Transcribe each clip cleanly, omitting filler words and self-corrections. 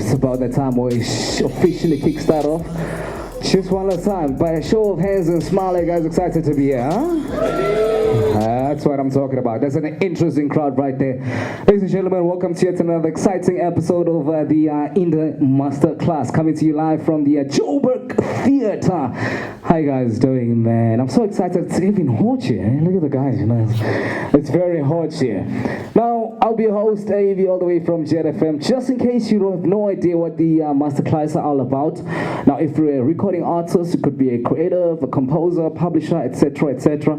it's about that time where we officially kickstart off. Just one last time, by a show of hands and smile, you guys excited to be here, huh? That's what I'm talking about. That's an interesting crowd right there. Ladies and gentlemen, welcome to yet another exciting episode of the In the Masterclass, coming to you live from the Joburg Theatre. How you guys doing, man? I'm so excited. It's even hot here. Look at the guys, you know. It's very hot here. Now, I'll be your host, AV, all the way from Jet FM. Just in case you have no idea what the Masterclass are all about. Now, if you're a recording artist, you could be a creative, a composer, publisher, etc., etc.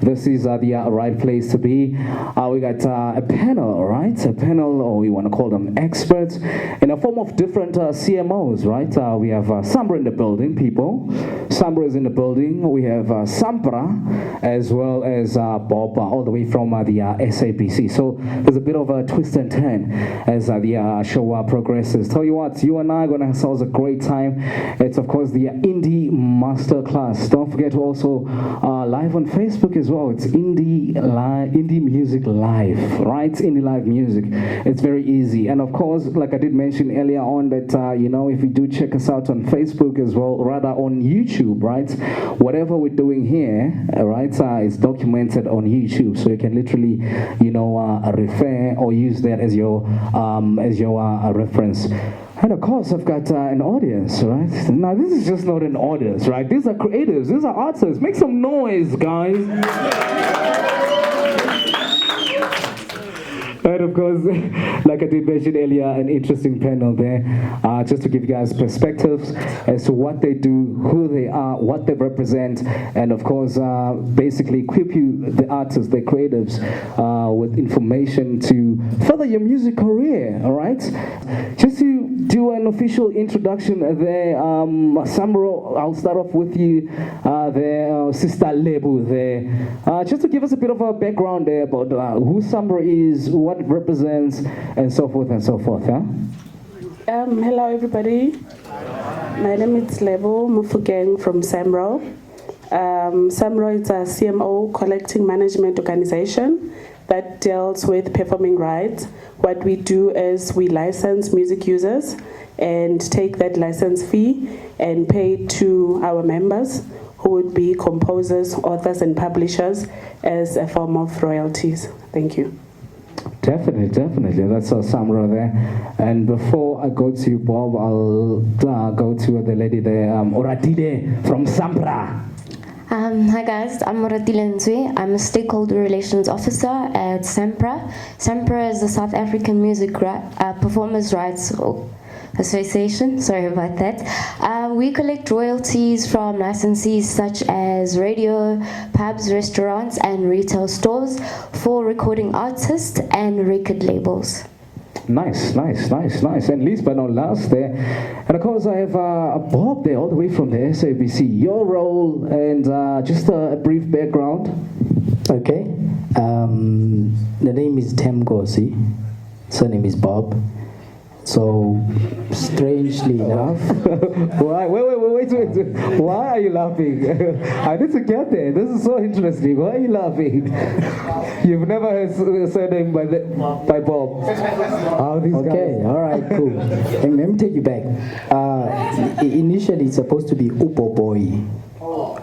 This is the right place to be. We got a panel, right? A panel, or we want to call them experts, in a form of different CMOs, right? We have SAMRO in the building, people. SAMRO is in the building. We have SAMPRA, as well as Bob, all the way from the SABC. So there's a bit of a twist and turn as the show progresses. Tell you what, you and I are going to have ourselves a great time. It's, of course, the Indie Masterclass. Don't forget to also live on Facebook as well. It's Indie Music Live, right? Indie Live Music. It's very easy. And of course, like I did mention earlier on, that, you know, if you do check us out on Facebook as well, rather on YouTube, right? Whatever we're doing here, right, is documented on YouTube. So you can literally, you know, refer or use that as your reference. And of course, I've got an audience, right? Now, this is just not an audience, right? These are creatives. These are artists. Make some noise, guys. And of course, like I did mention earlier, an interesting panel there, just to give you guys perspectives as to what they do, who they are, what they represent, and of course, basically equip you, the artists, the creatives, with information to further your music career, all right? Just to do an official introduction there, SAMRO, I'll start off with you there, Sister Lebu there. Just to give us a bit of a background there about who SAMRO is, what it represents, and so forth and so forth, huh? Hello everybody. My name is Lebu Mufugeng from SAMRO. SAMRO is a CMO collecting management organization that deals with performing rights. What we do is we license music users and take that license fee and pay it to our members, who would be composers, authors, and publishers, as a form of royalties. Thank you. Definitely. That's SAMRO there. And before I go to you, Bob, I'll go to the lady there, Oratile from SAMPRA. Hi guys, I'm Oratile Nzwe. I'm a stakeholder relations officer at SAMPRA. SAMPRA is the South African Music Performers' Rights Association. Sorry about that. We collect royalties from licensees such as radio, pubs, restaurants, and retail stores for recording artists and record labels. Nice. And least but not last there. And of course, I have Bob there, all the way from the SABC. Your role and just a brief background. Okay. The name is Tem Gosi. Surname is Bob. So, strangely enough... Why? Wait. Why are you laughing? I need to get there. This is so interesting. Why are you laughing? You've never heard a surname by Bob. Okay, all right, cool. Let me take you back. Initially, it's supposed to be Upo Boy.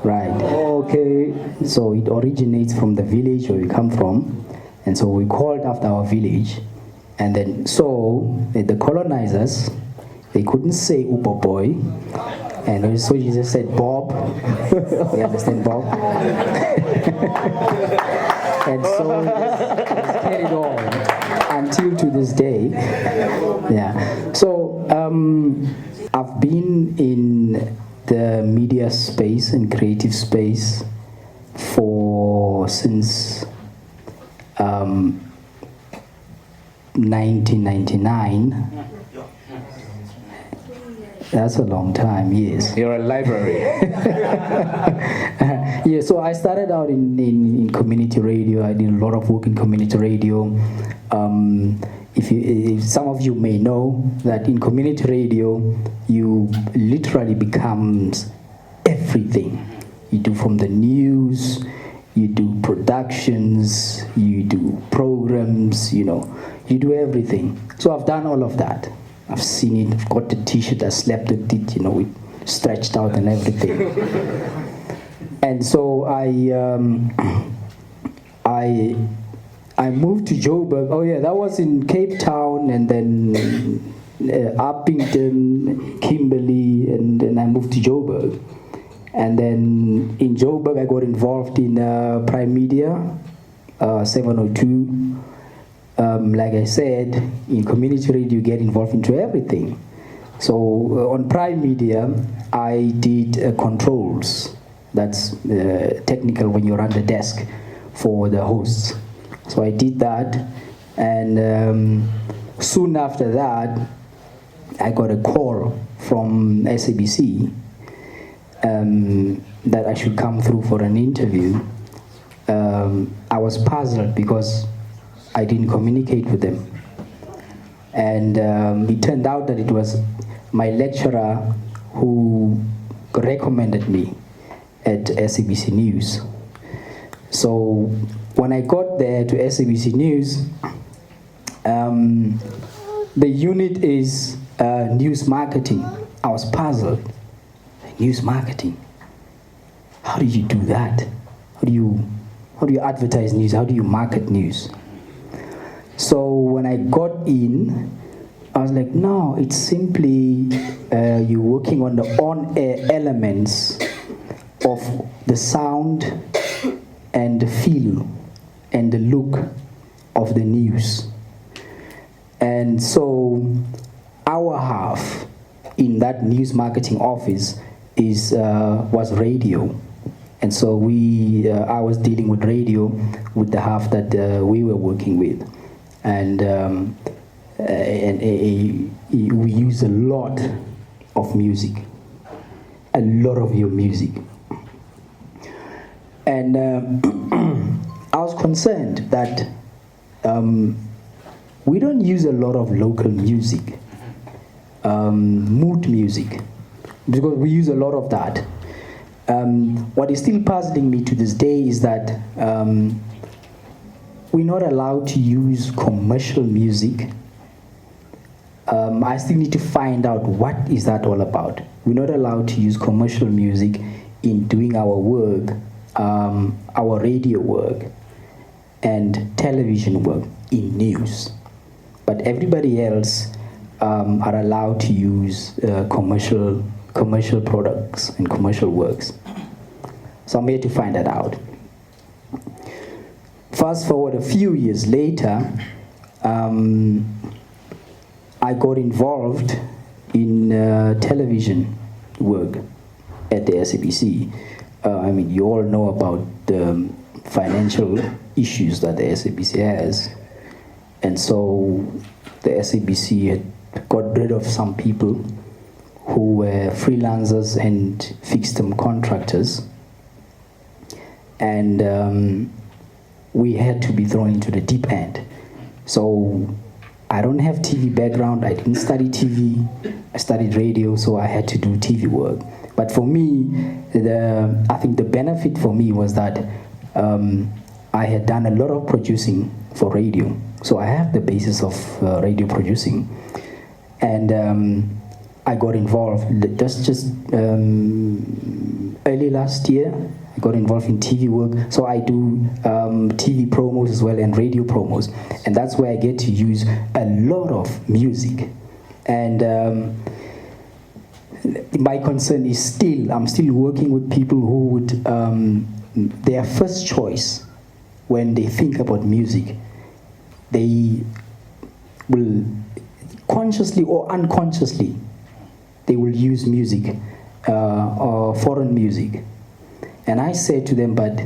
Right. Okay. So, it originates from the village where we come from. And so, we called after our village. And then, so, the colonizers, they couldn't say Upo Boy. And so you just said Bob. You understand, Bob? And so it's carried on until to this day. Yeah. So, I've been in the media space and creative space since 1999. That's a long time, yes. You're a library. Yeah, so I started out in community radio. I did a lot of work in community radio. If some of you may know that in community radio, you literally becomes everything. You do from the news, you do productions, you do programs, you do everything. So I've done all of that. I've seen it. I've got the T-shirt. I slept with it, you know, it stretched out and everything. And so I moved to Joburg. Oh yeah, that was in Cape Town, and then Uppington, Kimberley, and then I moved to Joburg. And then in Joburg, I got involved in Prime Media, 702. Like I said, in community radio, you get involved into everything. So on Prime Media, I did controls. That's technical when you're on the desk for the hosts. So I did that, and soon after that, I got a call from SABC that I should come through for an interview. I was puzzled because I didn't communicate with them. And it turned out that it was my lecturer who recommended me at SABC News. So when I got there to SABC News, the unit is news marketing. I was puzzled. News marketing. How do you do that? How do you advertise news? How do you market news? So when I got in, I was like, no, it's simply you're working on the on-air elements of the sound and the feel and the look of the news. And so our half in that news marketing office was radio. And so I was dealing with radio with the half that we were working with. And we use a lot of music, a lot of your music. And I was concerned that we don't use a lot of local music, mood music, because we use a lot of that. What is still puzzling me to this day is that we're not allowed to use commercial music. I still need to find out what is that all about. We're not allowed to use commercial music in doing our work, our radio work and television work in news. But everybody else are allowed to use commercial products and commercial works. So I'm here to find that out. Fast forward a few years later, I got involved in television work at the SABC. I mean, you all know about the financial issues that the SABC has. And so the SABC had got rid of some people who were freelancers and fixed-term contractors. And we had to be thrown into the deep end. So I don't have TV background. I didn't study TV. I studied radio, so I had to do TV work. But for me, I think the benefit for me was that I had done a lot of producing for radio. So I have the basis of radio producing. And I got involved. That's just early last year. I got involved in TV work. So I do TV promos as well and radio promos. And that's where I get to use a lot of music. And my concern is I'm still working with people who would, their first choice when they think about music, they will consciously or unconsciously, they will use music or foreign music. And I said to them, but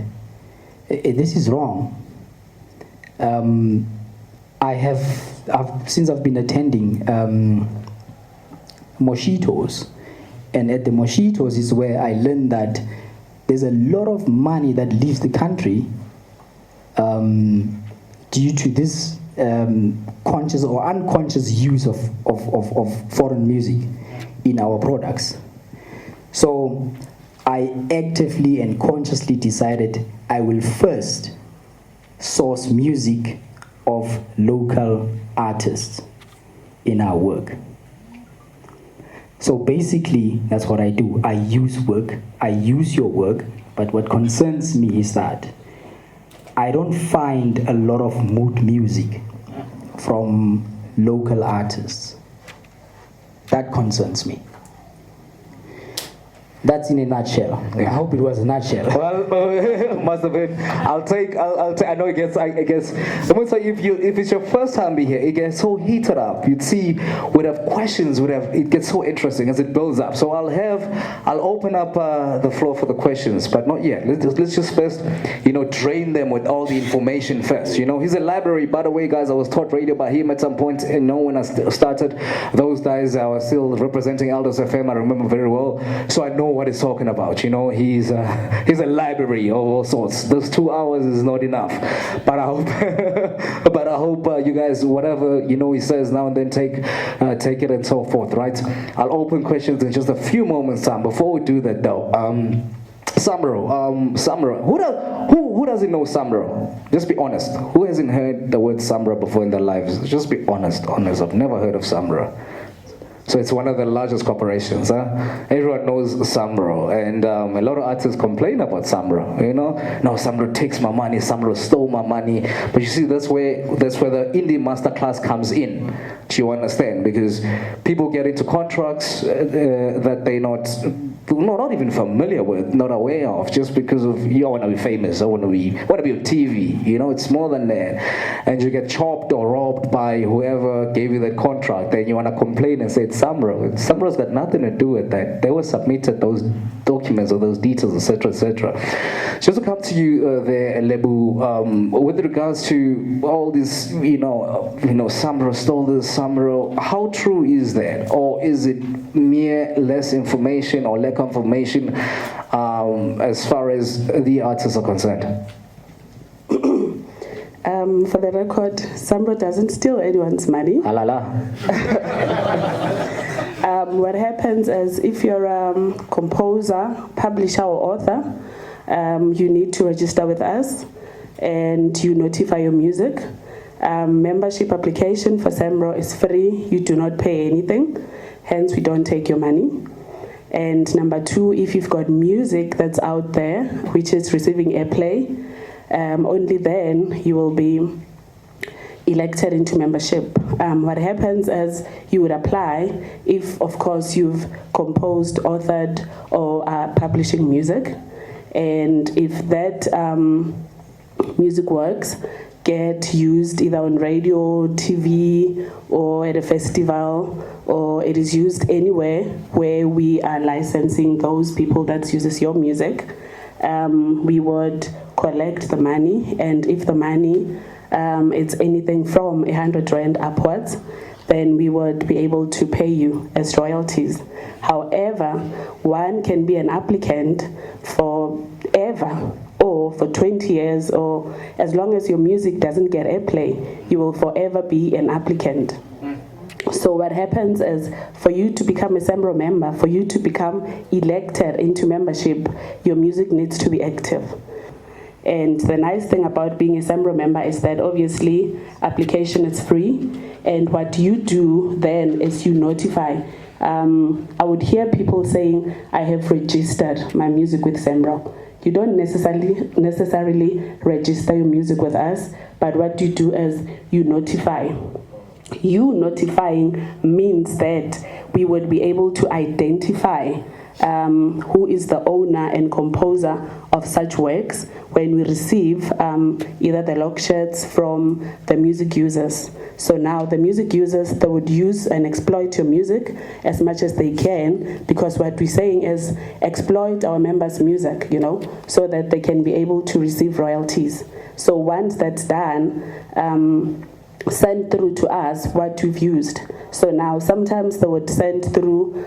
this is wrong. Since I've been attending Moshitos, and at the Moshitos is where I learned that there's a lot of money that leaves the country due to this conscious or unconscious use of foreign music in our products. So I actively and consciously decided I will first source music of local artists in our work. So basically, that's what I do. I use work, I use your work, but what concerns me is that I don't find a lot of mood music from local artists. That concerns me. That's in a nutshell. I hope it was a nutshell. Well, must have been. I'll take. I know it gets. I guess. I would say if it's your first time being here, it gets so heated up. You'd see, we'd have questions. It gets so interesting as it builds up. So I'll open up the floor for the questions, but not yet. Let's just first, drain them with all the information first. He's a library. By the way, guys, I was taught radio by him at some point. And when I started, those days I was still representing Elders FM. I remember very well. So I know what he's talking about. He's a library of all sorts. Those 2 hours is not enough, but I hope you guys, whatever he says now and then, take it and so forth, right? I'll open questions in just a few moments time. Before we do that though, SAMRO, who doesn't know SAMRO? Just be honest. Who hasn't heard the word SAMRO before in their lives? Just be honest. I've never heard of SAMRO. So it's one of the largest corporations. Everyone knows SAMRO, and a lot of artists complain about SAMRO. No, SAMRO takes my money. SAMRO stole my money. But you see, that's where the indie masterclass comes in. Do you understand? Because people get into contracts that they're not even familiar with, not aware of, just because of I want to be famous, I want to be on TV. It's more than that. And you get chopped or robbed by whoever gave you that contract, and you want to complain and say it's SAMRO. SAMRO's got nothing to do with that. They were submitted those documents or those details, etc., etc. Just to come to you there, Lebu, with regards to all this, SAMRO stole this, SAMRO. How true is that, or is it mere less information or lack of information as far as the artists are concerned? For the record, SAMRO doesn't steal anyone's money. What happens is, if you're a composer, publisher, or author, you need to register with us and you notify your music. Membership application for SAMRO is free. You do not pay anything. Hence, we don't take your money. And number two, if you've got music that's out there, which is receiving airplay, only then you will be elected into membership. What happens is you would apply if, of course, you've composed, authored, or are publishing music. And if that music works, get used either on radio, TV, or at a festival, or it is used anywhere where we are licensing those people that uses your music, we would collect the money, and if the money it's anything from 100 Rand upwards, then we would be able to pay you as royalties. However, one can be an applicant forever, or for 20 years, or as long as your music doesn't get airplay, you will forever be an applicant. So what happens is, for you to become a SAMRO member, for you to become elected into membership, your music needs to be active. And the nice thing about being a SAMRO member is that obviously application is free, and what you do then is you notify. I would hear people saying, I have registered my music with SAMRO. You don't necessarily register your music with us, but what you do is you notify. You notifying means that we would be able to identify who is the owner and composer of such works when we receive either the log sheets from the music users. So now the music users, they would use and exploit your music as much as they can, because what we're saying is exploit our members' music, so that they can be able to receive royalties. So once that's done, send through to us what we've used. So now sometimes they would send through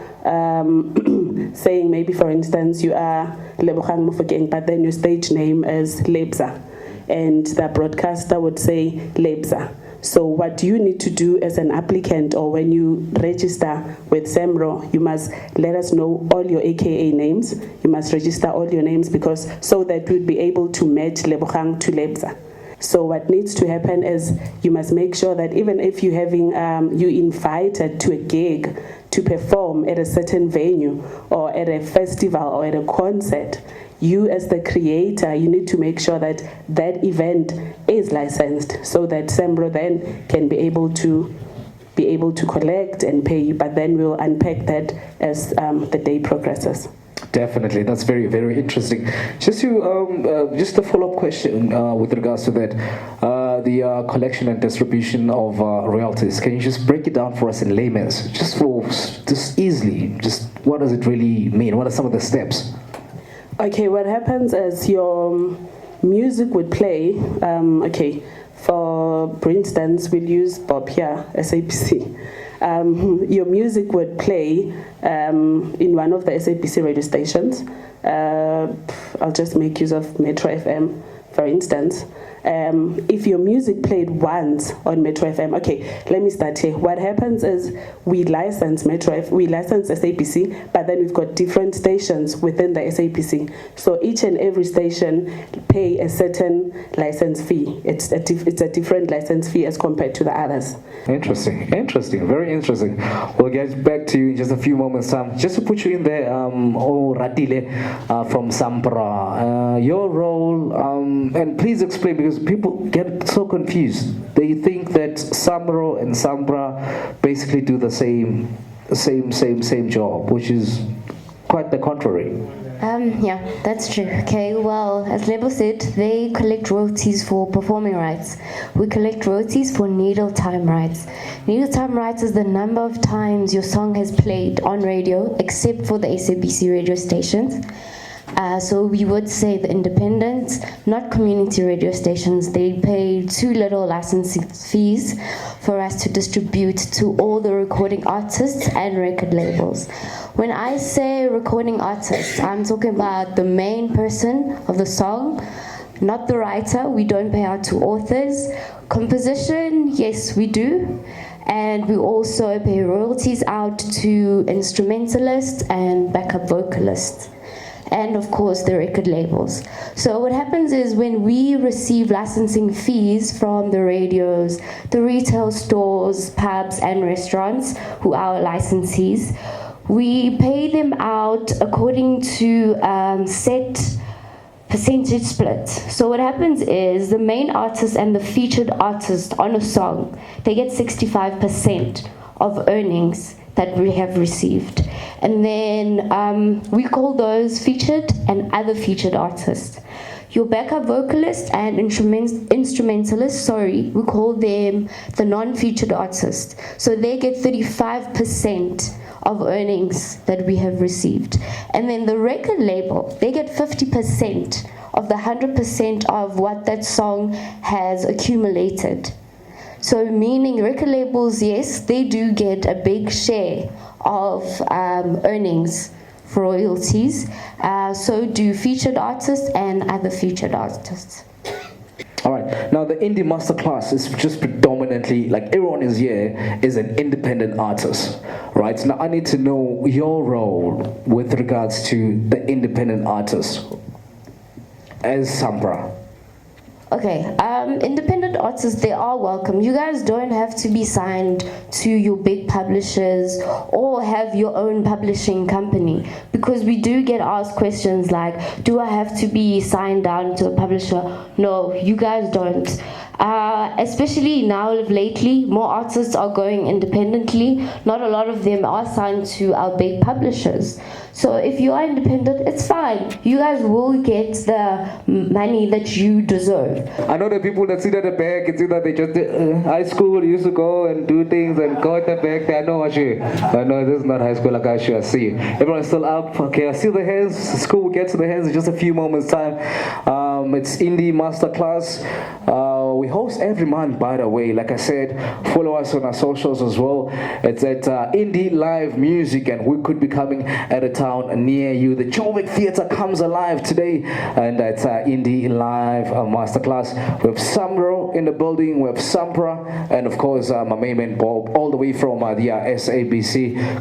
saying, maybe for instance you are Lebogang Mofokeng, but then your stage name is Lebza, and the broadcaster would say Lebza. So what you need to do as an applicant, or when you register with SAMRO, you must let us know all your AKA names. You must register all your names, because so that we'd be able to match Lebogang to Lebza. So what needs to happen is you must make sure that even if you're having, you invited to a gig to perform at a certain venue or at a festival or at a concert, you as the creator, you need to make sure that that event is licensed so that SAMRO then can be able to collect and pay you, but then we'll unpack that as the day progresses. Definitely, that's very, very interesting. Just a follow-up question with regards to that, the collection and distribution of royalties. Can you just break it down for us in layman's, just easily? Just what does it really mean? What are some of the steps? Okay, what happens is your music would play. For instance, we'll use Bob here, SABC. Your music would play in one of the SABC radio stations. I'll just make use of Metro FM, for instance. If your music played once on Metro FM, okay, let me start here. What happens is we license SABC, but then we've got different stations within the SABC. So each and every station pay a certain license fee. It's a different license fee as compared to the others. Interesting, very interesting. We'll get back to you in just a few moments' time. Just to put you in there, Ratile from SAMPRA, your role, and please explain, because people get so confused. They think that SAMRO and SAMPRA basically do the same job, which is quite the contrary. Yeah, that's true. Okay, well, as Lebo said, they collect royalties for performing rights. We collect royalties for needle time rights. Needle time rights is the number of times your song has played on radio, except for the SABC radio stations. So we would say the independent, not community radio stations, they pay too little licensing fees for us to distribute to all the recording artists and record labels. When I say recording artists, I'm talking about the main person of the song, not the writer. We don't pay out to authors. Composition, yes, we do. And we also pay royalties out to instrumentalists and backup vocalists. And of course the record labels. So what happens is when we receive licensing fees from the radios, the retail stores, pubs and restaurants who are our licensees, we pay them out according to set percentage split. So what happens is the main artist and the featured artist on a song, they get 65% of earnings that we have received. And then we call those featured and other featured artists. Your backup vocalist and instrumentalist, we call them the non-featured artists. So they get 35% of earnings that we have received. And then the record label, they get 50% of the 100% of what that song has accumulated. So meaning record labels, yes, they do get a big share of earnings for royalties. So do featured artists and other featured artists. All right. Now the Indie Masterclass is just predominantly, like everyone is here, is an independent artist, right? Now I need to know your role with regards to the independent artist as SAMPRA. Okay, independent artists, they are welcome. You guys don't have to be signed to your big publishers or have your own publishing company, because we do get asked questions like, do I have to be signed down to a publisher? No, you guys don't. Especially now, lately, more artists are going independently. Not a lot of them are signed to our big publishers. So if you are independent, it's fine. You guys will get the money that you deserve. I know the people that sit at the back, it's either they just, high school used to go and do things and go at the back. I know this is not high school like I should see. Everyone's still up. Okay, I see the hands. School will get to the hands in just a few moments time. It's Indie Masterclass. We host every month, by the way. Like I said, follow us on our socials as well. It's at Indie Live Music, and we could be coming at a town near you. The Joburg Theatre comes alive today, and that's Indie Live Masterclass. We have SAMRO in the building, we have SAMPRA, and of course my main man Bob, all the way from the SABC.